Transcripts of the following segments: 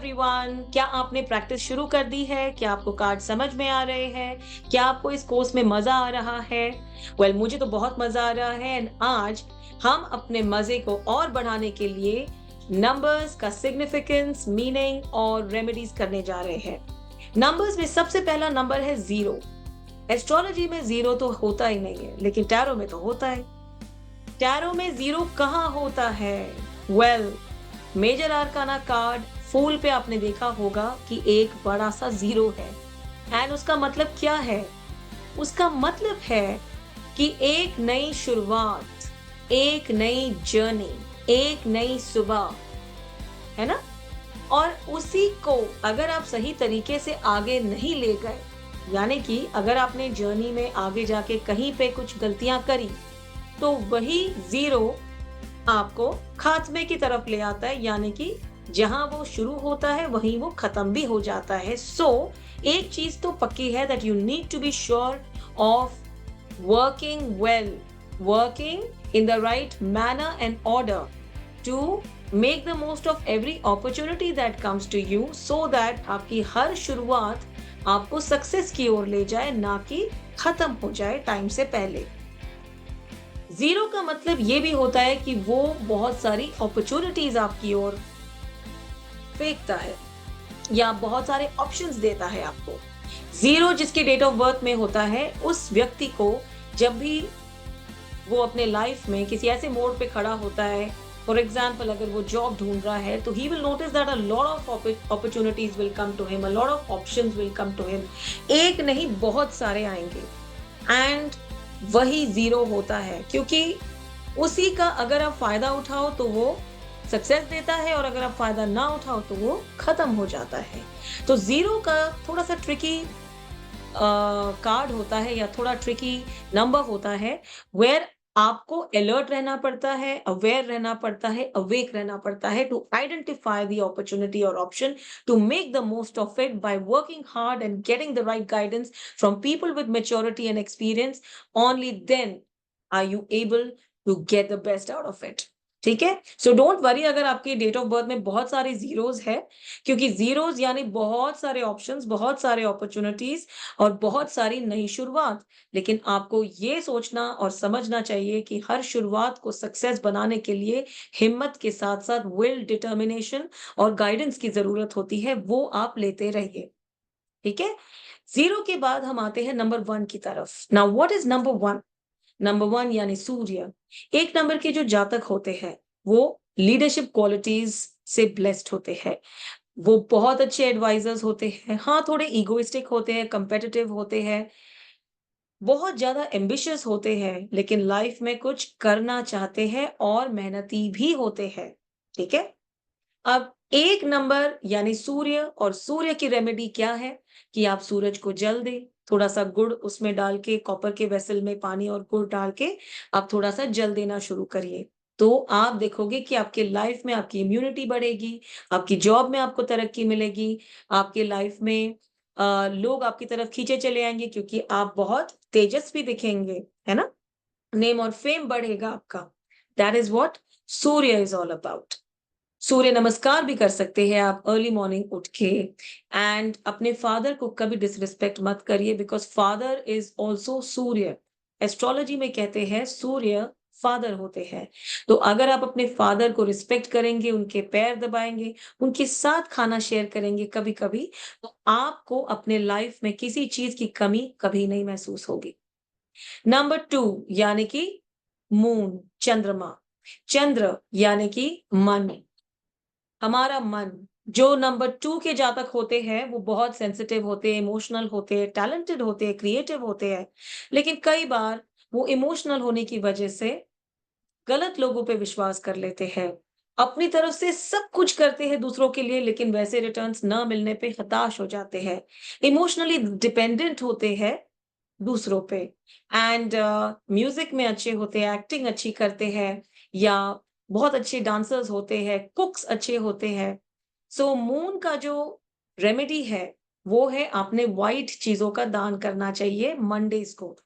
Everyone, क्या आपने practice शुरू कर दी है? क्या आपको कार्ड समझ में आ रहे हैं? क्या आपको इस कोर्स में मजा आ रहा है? मुझे तो बहुत मजा आ रहा है एंड आज हम अपने मजे को और बढ़ाने के लिए नंबर्स का सिग्निफिकेंस, मीनिंग और रेमेडीज करने जा रहे हैं। नंबर्स में सबसे पहला नंबर है जीरो। एस्ट्रोलॉजी में जीरो तो होता ही नहीं है, लेकिन टैरो में तो होता है। टैरो में जीरो कहाँ होता है? वेल, मेजर आर्काना कार्ड फूल पे आपने देखा होगा कि एक बड़ा सा जीरो है। एंड उसका मतलब क्या है? उसका मतलब है कि एक नई शुरुआत, एक नई जर्नी, एक नई सुबह, है ना? और उसी को अगर आप सही तरीके से आगे नहीं ले गए, यानी कि अगर आपने जर्नी में आगे जाके कहीं पे कुछ गलतियां करी, तो वही जीरो आपको खात्मे की तरफ ले आता है, यानी कि जहां वो शुरू होता है वहीं वो खत्म भी हो जाता है। एक चीज तो पक्की है that you need to be sure of working well, working in the right manner and order to make the most of every opportunity that comes to you, so that आपकी हर शुरुआत आपको सक्सेस की ओर ले जाए, ना कि खत्म हो जाए टाइम से पहले। जीरो का मतलब ये भी होता है कि वो बहुत सारी अपॉर्चुनिटीज आपकी ओर फेंकता है या बहुत सारे ऑप्शंस देता है आपको। जीरो जिसके डेट ऑफ बर्थ में होता है, उस व्यक्ति को जब भी वो अपने लाइफ में किसी ऐसे मोड़ पे खड़ा होता है, फॉर एग्जाम्पल अगर वो जॉब ढूंढ रहा है, तो he will notice that a lot of opportunities will come to him, a lot of options will come to him. एक नहीं, बहुत सारे आएंगे। एंड वही जीरो होता है, क्योंकि उसी का अगर आप फायदा उठाओ तो वो सक्सेस देता है, और अगर आप फायदा ना उठाओ तो वो खत्म हो जाता है। तो जीरो का थोड़ा सा ट्रिकी कार्ड होता है या थोड़ा ट्रिकी नंबर होता है, वेयर आपको अलर्ट रहना पड़ता है, अवेयर रहना पड़ता है, अवेक रहना पड़ता है टू आइडेंटिफाई द अपॉर्चुनिटी और option, to make the most of it by working hard and getting the right guidance from people with maturity and experience. Only then are you able to get the best out of it. ठीक है? So don't worry अगर आपकी date of birth में बहुत सारे zeros है, क्योंकि zeros यानी बहुत सारे ऑप्शंस, बहुत सारे अपॉर्चुनिटीज और बहुत सारी नई शुरुआत। लेकिन आपको ये सोचना और समझना चाहिए कि हर शुरुआत को सक्सेस बनाने के लिए हिम्मत के साथ साथ विल, डिटर्मिनेशन और गाइडेंस की जरूरत होती है, वो आप लेते रहिए। ठीक है? जीरो के बाद हम आते हैं नंबर वन की तरफ। Now what is number one? Number one यानी सूर्य। एक नंबर के जो जातक होते हैं, वो लीडरशिप क्वालिटीज से ब्लेस्ड होते हैं। वो बहुत अच्छे एडवाइजर्स होते हैं। हाँ, थोड़े इगोइस्टिक होते हैं, कंपेटिटिव होते हैं, बहुत ज्यादा एम्बिशियस होते हैं, लेकिन लाइफ में कुछ करना चाहते हैं और मेहनती भी होते हैं। ठीक है? अब एक नंबर यानी सूर्य, और सूर्य की रेमेडी क्या है? कि आप सूरज को जल दें, थोड़ा सा गुड़ उसमें डाल के, कॉपर के वेसल में पानी और गुड़ डाल के आप थोड़ा सा जल देना शुरू करिए। तो आप देखोगे कि आपके लाइफ में आपकी इम्यूनिटी बढ़ेगी, आपकी जॉब में आपको तरक्की मिलेगी, आपके लाइफ में लोग आपकी तरफ खींचे चले आएंगे, क्योंकि आप बहुत तेजस्वी दिखेंगे, है ना? नेम और फेम बढ़ेगा आपका। That is what Surya is all about. Surya Namaskar भी कर सकते हैं आप अर्ली मॉर्निंग उठ के। एंड अपने फादर को कभी डिसरिस्पेक्ट मत करिए, because father is also Surya. Astrology में कहते हैं सूर्य फादर होते हैं। तो अगर आप अपने फादर को रिस्पेक्ट करेंगे, उनके पैर दबाएंगे, उनके साथ खाना शेयर करेंगे कभी कभी, तो आपको अपने लाइफ में किसी चीज की कमी कभी नहीं महसूस होगी। नंबर टू यानी कि मून, चंद्रमा। चंद्र यानी कि मन, हमारा मन। जो नंबर टू के जातक होते हैं, वो बहुत सेंसिटिव होते हैं, इमोशनल होते हैं, टैलेंटेड होते हैं, क्रिएटिव होते हैं। लेकिन कई बार वो इमोशनल होने की वजह से गलत लोगों पे विश्वास कर लेते हैं। अपनी तरफ से सब कुछ करते हैं दूसरों के लिए, लेकिन वैसे रिटर्न्स ना मिलने पे हताश हो जाते हैं। इमोशनली डिपेंडेंट होते हैं दूसरों पे। एंड म्यूजिक में अच्छे होते हैं, एक्टिंग अच्छी करते हैं, या बहुत अच्छे डांसर्स होते हैं, कुक्स अच्छे होते हैं। मून का जो रेमेडी है, वो है आपने व्हाइट चीजों का दान करना चाहिए मंडेज को।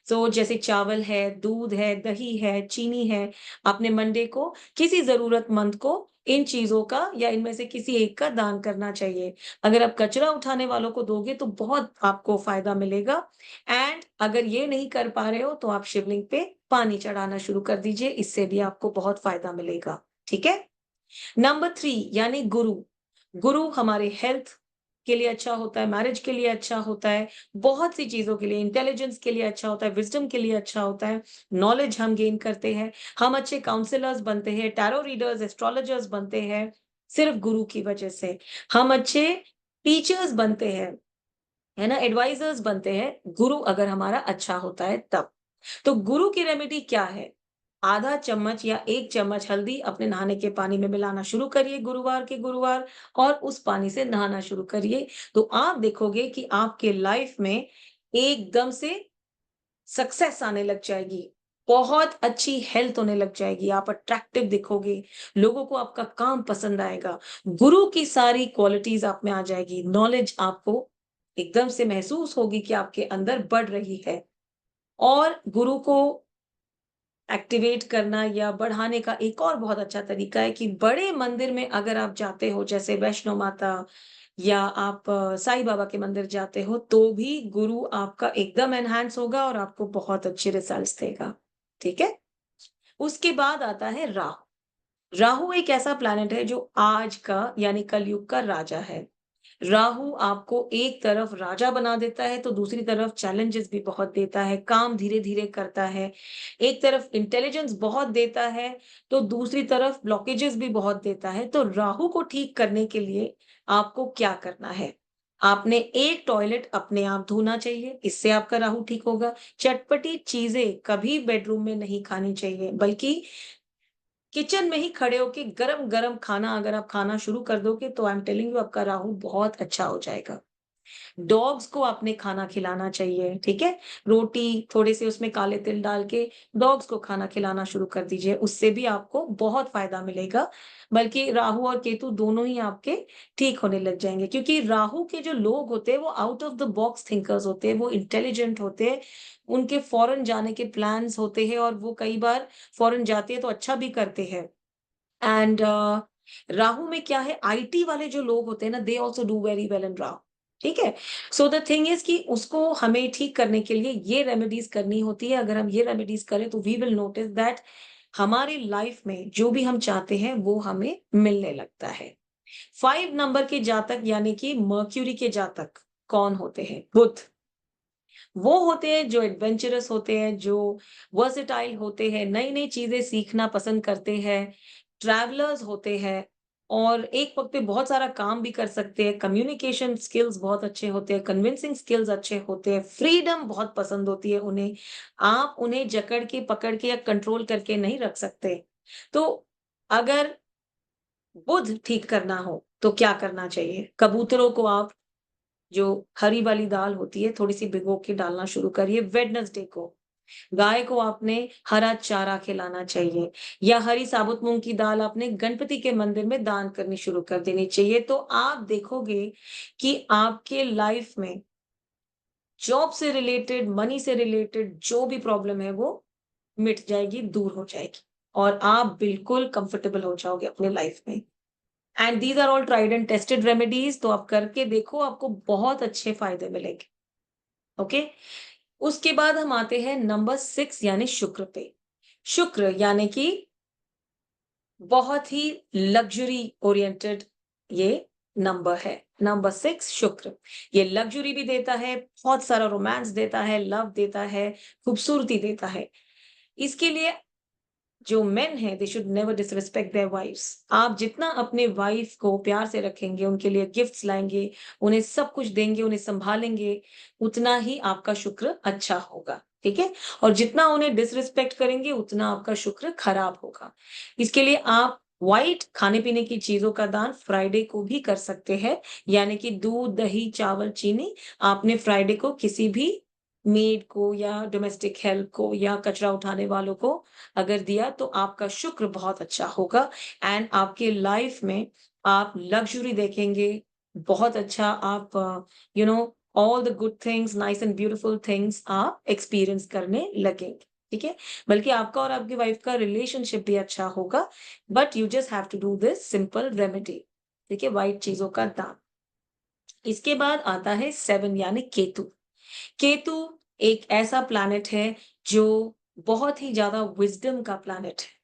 सो जैसे चावल है, दूध है, दही है, चीनी है, आपने मंडे को किसी ज़रूरतमंद को इन चीज़ों का या इनमें से किसी एक का दान करना चाहिए। अगर आप कचरा उठाने वालों को दोगे तो बहुत आपको फ़ायदा मिलेगा एंड अगर ये नहीं कर पा रहे हो तो आप शिवलिंग पे पानी चढ़ाना शुरू कर दीजिए, इससे भी आपको बहुत फ़ायदा मिलेगा। ठीक है? नंबर 3 यानी गुरु। गुरु हमारे हेल्थ के लिए अच्छा होता है, मैरिज के लिए अच्छा होता है, बहुत सी चीज़ों के लिए, इंटेलिजेंस के लिए अच्छा होता है, विज़डम के लिए अच्छा होता है, नॉलेज हम गेन करते हैं, हम अच्छे काउंसलर्स बनते हैं, टैरो रीडर्स, एस्ट्रोलॉजर्स बनते हैं, सिर्फ़ गुरु की वजह से। हम अच्छे टीचर्स बनते हैं, है ना? एडवाइज़र्स बनते हैं, गुरु अगर हमारा अच्छा होता है तब। तो गुरु की रेमेडी क्या है? आधा चम्मच या 1 चम्मच हल्दी अपने नहाने के पानी में मिलाना शुरू करिए गुरुवार के गुरुवार और उस पानी से नहाना शुरू करिए। तो आप देखोगे कि आपके लाइफ में एकदम से सक्सेस आने लग जाएगी। बहुत अच्छी हेल्थ होने लग जाएगी, आप अट्रैक्टिव दिखोगे, लोगों को आपका काम पसंद आएगा। गुरु की सारी क्वालिटीज़ आप में आ जाएगी, नॉलेज आपको एकदम से महसूस होगी कि आपके अंदर बढ़ रही है। और गुरु को एक्टिवेट करना या बढ़ाने का एक और बहुत अच्छा तरीका है कि बड़े मंदिर में अगर आप जाते हो जैसे वैष्णो माता या आप साईं बाबा के मंदिर जाते हो तो भी गुरु आपका एकदम एनहांस होगा और आपको बहुत अच्छे रिजल्ट्स देगा। ठीक है? उसके बाद आता है राहु। राहु एक ऐसा प्लैनेट है जो आज का यानी कलयुग का राजा है। राहु आपको एक तरफ राजा बना देता है तो दूसरी तरफ चैलेंजेस भी बहुत देता है, काम धीरे-धीरे करता है। एक तरफ इंटेलिजेंस बहुत देता है, तो दूसरी तरफ ब्लॉकेजेस भी बहुत देता है। तो राहु को ठीक करने के लिए आपको क्या करना है? आपने एक टॉयलेट अपने आप धोना चाहिए, इससे आपका राहु ठीक होगा। चटपटी चीज़ें कभी बेडरूम में नहीं खानी चाहिए, बल्कि किचन में ही खड़े होके गरम-गरम खाना अगर आप खाना शुरू कर दोगे तो आई एम टेलिंग यू आपका राहु बहुत अच्छा हो जाएगा। डॉग्स को आपने खाना खिलाना चाहिए, ठीक है? रोटी, थोड़े-से उसमें काले तिल डाल के डॉग्स को खाना खिलाना शुरू कर दीजिए, उससे भी आपको बहुत फ़ायदा मिलेगा। बल्कि राहु और केतु दोनों ही आपके ठीक होने लग जाएँगे क्योंकि राहु के जो लोग होते हैं वो out of the box thinkers होते हैं, वो इंटेलिजेंट होते हैं, उनके फ़ॉरेन जाने के प्लान्स होते हैं और वो कई बार फ़ॉरेन जाते हैं तो अच्छा भी करते हैं। एंड राहु में क्या है आईटी वाले जो लोग होते हैं ना they also do very well in Rahu. ठीक है? सो द थिंग इज़ कि उसको हमें ठीक करने के लिए ये रेमेडीज़ करनी होती है। अगर हम ये रेमेडीज़ करें तो वी विल नोटिस दैट हमारी लाइफ में जो भी हम चाहते हैं वो हमें मिलने लगता है। 5 नंबर के जातक यानी कि मर्क्यूरी के जातक कौन होते हैं? बुध। वो होते हैं जो एडवेंचरस होते हैं, जो वर्सेटाइल होते हैं, नई-नई चीज़ें सीखना पसंद करते हैं, ट्रैवलर्स होते हैं और एक वक़्त पे बहुत सारा काम भी कर सकते हैं, कम्युनिकेशन स्किल्स बहुत अच्छे होते हैं, कन्विंसिंग स्किल्स अच्छे होते हैं, फ्रीडम बहुत पसंद होती है उन्हें। आप उन्हें जकड़ के, पकड़ के या कंट्रोल करके नहीं रख सकते। तो अगर बुध ठीक करना हो, तो क्या करना चाहिए? कबूतरों को आप जो हरी वाली दाल होती है, थोड़ी-सी भिगो के डालना शुरू करिए वेडनेसडे को। गाय को आपने हरा चारा खिलाना चाहिए या हरी साबुत मूँग की दाल आपने गणपति के मंदिर में दान करनी शुरू कर देनी चाहिए। तो आप देखोगे कि आपके लाइफ में जॉब से रिलेटेड, मनी से रिलेटेड जो भी प्रॉब्लम है वो मिट जाएगी, दूर हो जाएगी और आप बिल्कुल कंफर्टेबल हो जाओगे अपने लाइफ में। And these are all tried and tested remedies तो आप करके देखो, आपको बहुत अच्छे फ़ायदे मिलेंगे। ओके? उसके बाद हम आते हैं नंबर 6 यानी शुक्र पे। शुक्र यानी कि बहुत ही लग्ज़री ओरिएंटेड ये नंबर है। नंबर 6 शुक्र। ये लग्ज़री भी देता है, बहुत सारा रोमांस देता है, लव देता है, खूबसूरती देता है। इसके लिए जो मेन हैं they should never disrespect their wives. आप जितना अपने वाइफ को प्यार से रखेंगे, उनके लिए गिफ्ट्स लाएँगे, उन्हें सब कुछ देंगे, उन्हें सँभालेंगे, उतना ही आपका शुक्र अच्छा होगा, ठीक है? और जितना उन्हें डिसरिस्पेक्ट करेंगे, उतना आपका शुक्र खराब होगा। इसके लिए आप व्हाइट खाने-पीने की चीज़ों का दान फ्राइडे को भी कर सकते हैं, यानी कि दूध, दही, चावल, चीनी आपने फ्राइडे को किसी भी मेड को या डोमेस्टिक हेल्प को या कचरा उठाने वालों को अगर दिया तो आपका शुक्र बहुत अच्छा होगा एंड आपके लाइफ में आप लग्ज़री देखेंगे, बहुत अच्छा आप you know all the good things, nice and beautiful things आप एक्सपीरियंस करने लगेंगे। ठीक है? बल्कि आपका और आपकी वाइफ का रिलेशनशिप भी अच्छा होगा। But you just have to do this simple remedy. ठीक है? व्हाइट चीजों का दान। इसके बाद आता है 7 यानी केतु। केतु एक ऐसा प्लैनेट है जो बहुत ही ज्यादा विजडम का प्लैनेट है।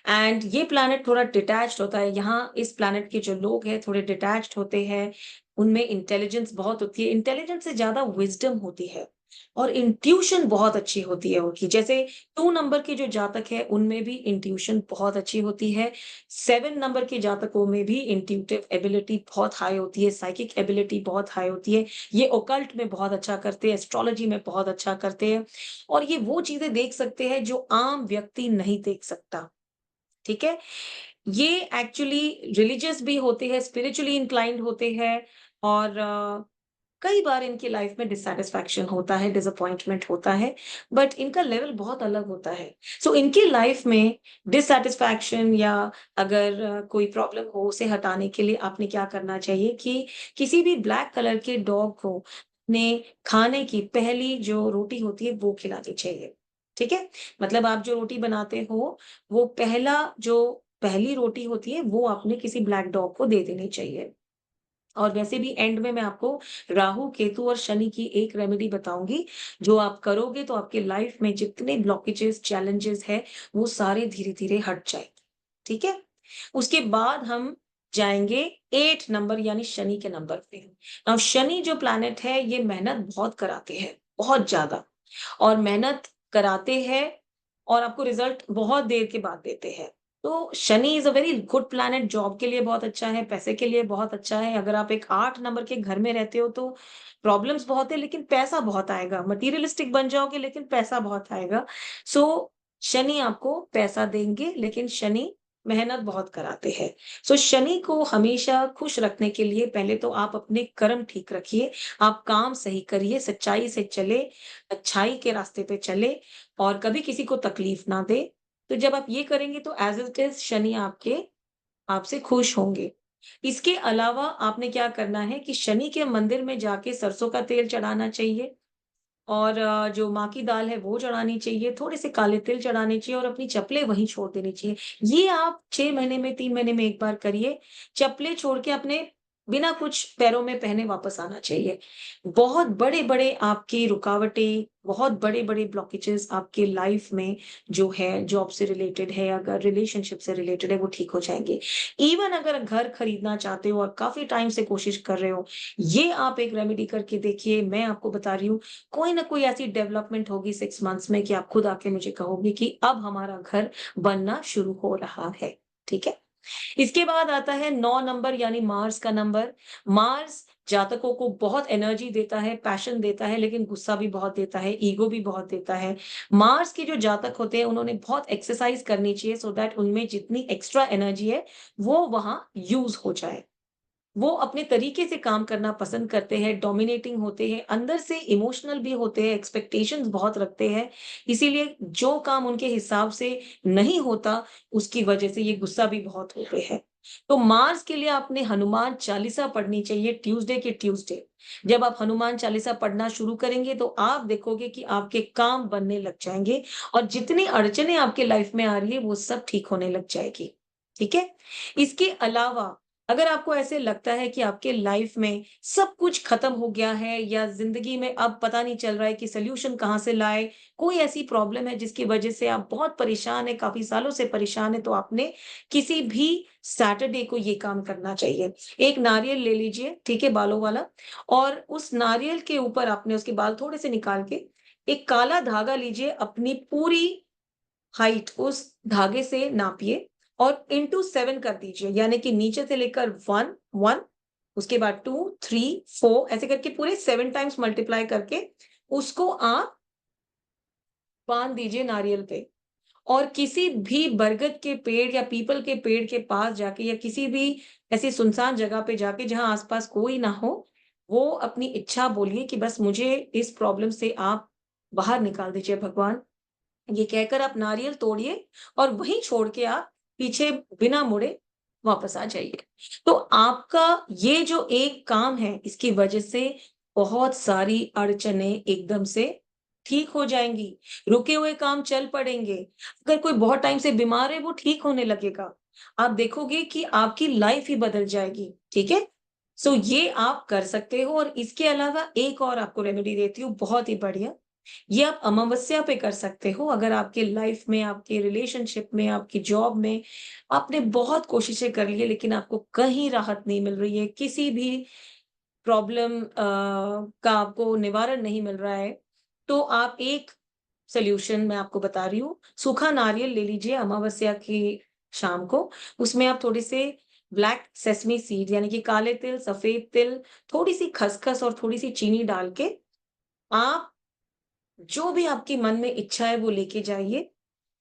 एंड ये प्लैनेट थोड़ा डिटैच्ड होता है। यहाँ इस प्लैनेट के जो लोग हैं थोड़े डिटैच्ड होते हैं। उनमें इंटेलिजेंस बहुत होती है। इंटेलिजेंस से ज्यादा विजडम होती है और इंट्यूशन बहुत अच्छी होती है उनकी। जैसे 2 नंबर के जो जातक है उनमें भी इंट्यूशन बहुत अच्छी होती है। 7 नंबर के जातकों में भी इंट्यूटिव एबिलिटी बहुत हाई होती है, साइकिक एबिलिटी बहुत हाई होती है। ये ओकल्ट में बहुत अच्छा करते हैं, एस्ट्रोलॉजी में बहुत अच्छा करते हैं और ये वो चीजें देख सकते हैं जो आम व्यक्ति नहीं देख सकता। ठीक है? ये एक्चुअली रिलीजियस भी होते हैं, स्पिरिचुअली इंक्लाइंड होते हैं और कई बार इनकी लाइफ में डिससैटिस्फैक्शन होता है, डिसअपॉइंटमेंट होता है, बट इनका लेवल बहुत अलग होता है। सो इनकी लाइफ में डिससैटिस्फैक्शन या अगर कोई प्रॉब्लम हो उसे हटाने के लिए आपने क्या करना चाहिए कि किसी भी ब्लैक कलर के डॉग को अपने खाने की पहली जो रोटी होती है वो खिलानी चाहिए। ठीक है? मतलब आप जो रोटी बनाते हो, वो पहली रोटी होती है वो आपने किसी ब्लैक डॉग को दे देनी चाहिए। और वैसे भी एंड में मैं आपको राहु, केतु और शनि की एक रेमेडी बताऊंगी, जो आप करोगे तो आपके लाइफ में जितने ब्लॉकेजेस, चैलेंजेस है, वो सारे धीरे-धीरे हट जाएंगे। ठीक है? उसके बाद हम जाएंगे 8 नंबर यानी शनि के नंबर पे। अब शनि जो प्लैनेट है ये मेहनत बहुत कराते हैं, बहुत ज्यादा। और मेहनत कराते हैं और आपको रिजल्ट बहुत देर के बाद देते हैं। तो Shani is a very good planet, job के लिए बहुत अच्छा है, पैसे के लिए बहुत अच्छा है। अगर आप एक 8 नंबर के घर में रहते हो तो प्रॉब्लम्स बहुत है लेकिन पैसा बहुत आएगा। मटीरियलिस्टिक बन जाओगे लेकिन पैसा बहुत आएगा। सो शनि आपको पैसा देंगे लेकिन शनि मेहनत बहुत कराते हैं। सो शनि को हमेशा खुश रखने के लिए पहले तो आप अपने कर्म ठीक रखिए, आप काम सही करिए, सच्चाई से चले, अच्छाई के रास्ते पे चले और कभी किसी को तकलीफ ना दे। तो जब आप ये करेंगे तो एज़ इट इज़ शनि आपसे खुश होंगे। इसके अलावा आपने क्या करना है कि शनि के मंदिर में जाके सरसों का तेल चढ़ाना चाहिए और जो माँ की दाल है वो चढ़ानी चाहिए, थोड़े से काले तिल चढ़ाने चाहिए और अपनी चप्पलें वहीं छोड़ देनी चाहिए। ये आप 6 महीने में 3 महीने में 1 बार करिए। चप्पलें छोड़ के अपने बिना कुछ पैरों में पहने वापस आना चाहिए। बहुत बड़े-बड़े आपकी रुकावटें, बहुत बड़े-बड़े ब्लॉकेजेस आपके लाइफ में जो है, जॉब से रिलेटेड है, अगर रिलेशनशिप से रिलेटेड है, वो ठीक हो जाएँगे। इवन अगर घर खरीदना चाहते हो और काफ़ी टाइम से कोशिश कर रहे हो, ये आप एक रेमेडी करके देखिए। मैं आपको बता रही हूँ कोई ना कोई ऐसी डेवलपमेंट होगी 6 मंथ्स में कि आप खुद आके मुझे कहोगे कि अब हमारा घर बनना शुरू हो रहा है। ठीक है? इसके बाद आता है 9 नंबर यानी मार्स का नंबर। मार्स जातकों को बहुत एनर्जी देता है, पैशन देता है, लेकिन गुस्सा भी बहुत देता है, ईगो भी बहुत देता है। मार्स के जो जातक होते हैं, उन्होंने बहुत एक्सरसाइज करनी चाहिए सो दैट उनमें जितनी एक्स्ट्रा एनर्जी है, वो वहाँ यूज़ हो जाए। वो अपने तरीके से काम करना पसंद करते हैं, डोमिनेटिंग होते हैं, अंदर से इमोशनल भी होते हैं, एक्सपेक्टेशंस बहुत रखते हैं। इसीलिए जो काम उनके हिसाब से नहीं होता, उसकी वजह से ये गुस्सा भी बहुत होते हैं। तो मार्स के लिए आपने हनुमान चालीसा पढ़नी चाहिए ट्यूसडे के ट्यूसडे। जब आप हनुमान चालीसा पढ़ना शुरू करेंगे, तो आप देखोगे कि आपके काम बनने लग जाएँगे और जितनी अड़चनें आपके लाइफ में आ रही है, वो सब ठीक होने लग जाएगी। ठीक है? इसके अलावा अगर आपको ऐसे लगता है कि आपके लाइफ में सब कुछ खत्म हो गया है या ज़िंदगी में अब पता नहीं चल रहा है कि सॉल्यूशन कहाँ से लाएँ, कोई ऐसी प्रॉब्लम है जिसकी वजह से आप बहुत परेशान हैं, काफ़ी सालों से परेशान हैं, तो आपने किसी भी सैटरडे को ये काम करना चाहिए। एक नारियल ले लीजिए, ठीक है, बालों वाला और उस नारियल के ऊपर आपने उसके बाल थोड़े से निकाल के एक काला धागा लीजिए, अपनी पूरी हाइट उस धागे से नापिए और इंटू 7 कर दीजिए, यानी कि नीचे से लेकर 1, 1 उसके बाद 2, 3, 4 ऐसे करके पूरे 7 टाइम्स मल्टीप्लाई करके उसको आप बाँध दीजिए नारियल पे। और किसी भी बरगद के पेड़ या पीपल के पेड़ के पास जाके या किसी भी ऐसी सुनसान जगह पे जाके जहाँ आस-पास कोई ना हो, वो अपनी इच्छा बोलिए कि बस मुझे इस प्रॉब्लम से आप बाहर निकाल दीजिए भगवान। ये कहकर आप नारियल तोड़िए और वहीं छोड़ के आप पीछे बिना मुड़े वापस आ जाइए। तो आपका ये जो एक काम है, इसकी वजह से बहुत सारी अड़चनें एकदम से ठीक हो जाएँगी। रुके हुए काम चल पड़ेंगे। अगर कोई बहुत टाइम से बीमार है, वो ठीक होने लगेगा। आप देखोगे कि आपकी लाइफ़ ही बदल जाएगी, ठीक है? सो ये आप कर सकते हो और इसके अलावा एक और आपको रेमेडी देती हूँ, बहुत ही बढ़िया। ये आप अमावस्या पे कर सकते हो अगर आपके लाइफ़ में, आपके रिलेशनशिप में, आपकी जॉब में आपने बहुत कोशिशें कर ली है, लेकिन आपको कहीं राहत नहीं मिल रही है, किसी भी प्रॉब्लम का आपको निवारण नहीं मिल रहा है, तो आप एक सॉल्यूशन मैं आपको बता रही हूँ, सूखा नारियल ले लीजिए अमावस्या की शाम को, उसमें आप थोड़े से ब्लैक सेसमी सीड यानी कि काले तिल, सफेद तिल, थोड़ी-सी खसखस और थोड़ी-सी चीनी डाल के आप जो भी आपकी मन में इच्छा है वो लेके जाइए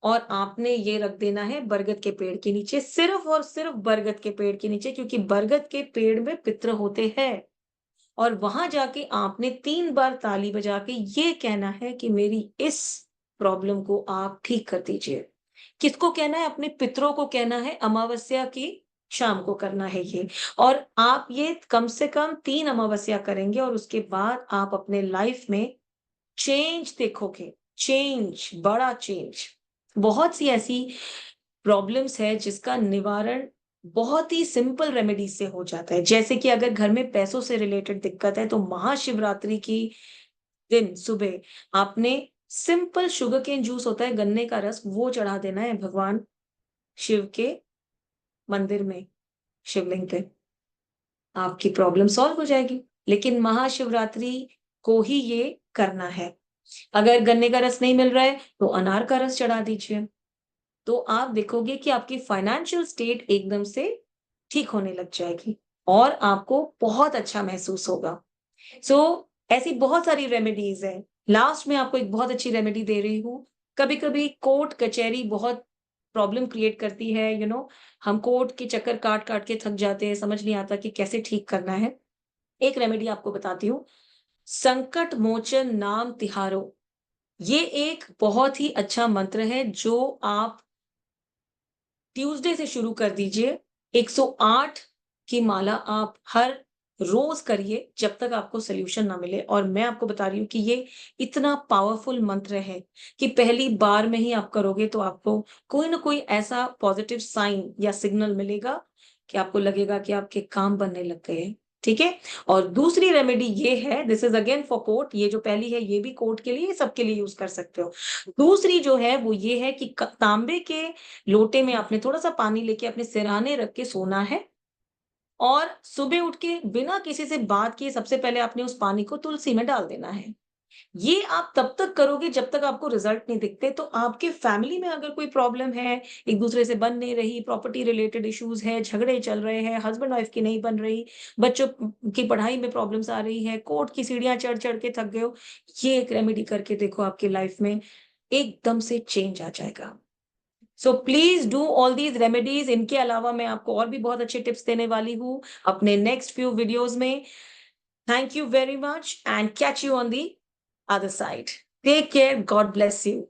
और आपने ये रख देना है बरगद के पेड़ के नीचे, सिर्फ़ और सिर्फ़ बरगद के पेड़ के नीचे क्योंकि बरगद के पेड़ में पित्र होते हैं। और वहां जाके आपने 3 बार ताली बजा के ये कहना है कि मेरी इस प्रॉब्लम को आप ठीक कर दीजिए। किसको कहना है? अपने पितरों को कहना है, अमावस्या की शाम को करना है ये। और आप ये कम से कम 3 अमावस्या करेंगे और उसके बाद आप अपने लाइफ में चेंज देखोगे, चेंज, बड़ा चेंज। बहुत सी ऐसी प्रॉब्लम्स है जिसका निवारण बहुत ही सिंपल रेमेडी से हो जाता है। जैसे कि अगर घर में पैसों से रिलेटेड दिक्कत है तो महाशिवरात्रि की दिन सुबह आपने सिंपल शुगरकेन जूस होता है, गन्ने का रस, वो चढ़ा देना है भगवान शिव के मंदिर में, शिवलिंग पे। आपकी प्रॉब्लम सॉल्व हो जाएगी। लेकिन महाशिवरात्रि को ही ये करना है। अगर गन्ने का रस नहीं मिल रहा है तो अनार का रस चढ़ा दीजिए। तो आप देखोगे कि आपकी फाइनेंशियल स्टेट एकदम से ठीक होने लग जाएगी और आपको बहुत अच्छा महसूस होगा। सो ऐसी बहुत सारी रेमेडीज़ हैं। लास्ट में आपको एक बहुत अच्छी रेमेडी दे रही हूँ। कभी-कभी कोर्ट कचहरी बहुत प्रॉब्लम क्रिएट करती है, हम कोर्ट के चक्कर काट-काट के थक जाते हैं, समझ नहीं आता कि कैसे ठीक करना है। एक रेमेडी आपको बताती हूँ, संकट मोचन नाम तिहारो। ये एक बहुत ही अच्छा मंत्र है जो आप ट्यूसडे से शुरू कर दीजिए। 108 की माला आप हर रोज़ करिए जब तक आपको सॉल्यूशन ना मिले और मैं आपको बता रही हूँ कि ये इतना पावरफुल मंत्र है कि पहली बार में ही आप करोगे तो आपको कोई ना कोई ऐसा पॉजिटिव साइन या सिग्नल मिलेगा कि आपको लगेगा कि आपके काम बनने लग गए हैं। ठीक है? और दूसरी रेमेडी ये है, this is again for court, ये जो पहली है ये भी कोर्ट के लिए, सबके लिए यूज़ कर सकते हो। दूसरी जो है वो ये है कि क तांबे के लोटे में आपने थोड़ा-सा पानी लेके अपने सिरहाने रख के सोना है और सुबह उठ के बिना किसी से बात किए सबसे पहले आपने उस पानी को तुलसी में डाल देना है। ये आप तब तक करोगे जब तक आपको रिजल्ट नहीं दिखते, तो आपके फैमिली में अगर कोई प्रॉब्लम है, एक-दूसरे से बन नहीं रही, प्रॉपर्टी रिलेटेड इश्यूज़ है, झगड़े चल रहे हैं, हस्बैंड वाइफ की नहीं बन रही, बच्चों की पढ़ाई में प्रॉब्लम्स आ रही है, कोर्ट की सीढ़ियाँ चढ़-चढ़ के थक गए हो, ये एक रेमेडी करके देखो आपकी लाइफ में एकदम से चेंज आ जाएगा। So please do all these remedies. इनके अलावा मैं आपको और भी बहुत अच्छे टिप्स देने वाली हूँ अपने नेक्स्ट फ्यू वीडियोस में। Thank you very much and catch you on the other side. Take care, God bless you.